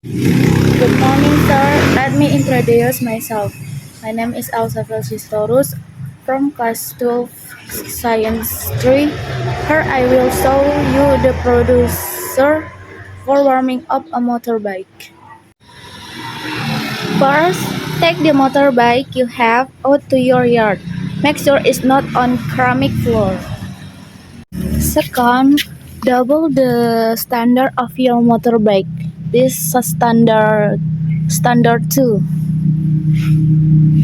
Good morning, sir. Let me introduce myself. My name is Elsa Felcistorus from class 12 Science 3. Here I will show you the producer for warming up a motorbike. First, take the motorbike you have out to your yard. Make sure it's not on ceramic floor. Second, double the standard of your motorbike. This is standard 2.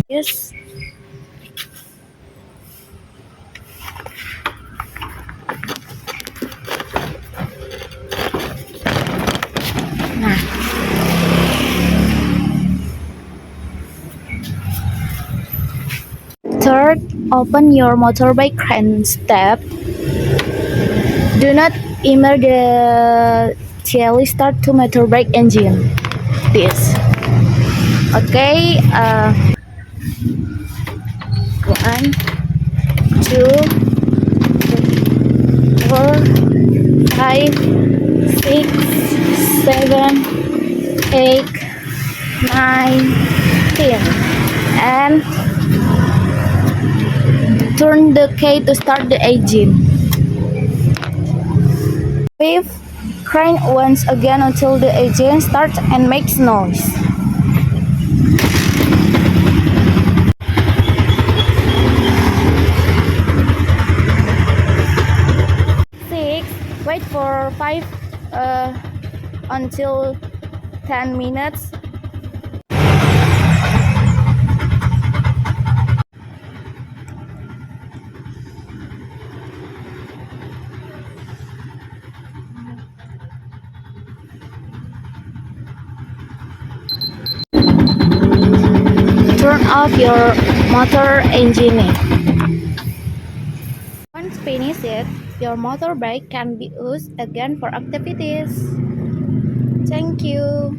Yes. Nah. Third, open your motorbike crankshaft. Do not immediately start to motorbike engine. This. Okay. One, two, three, four, 5, 6, 7, 8, 9, 10, and turn the key to start the engine. Fifth, crank once again until the engine starts and makes noise. Six, wait for 5 until 10 minutes. Turn off your motor engine. Once finished, your motorbike can be used again for activities. Thank you.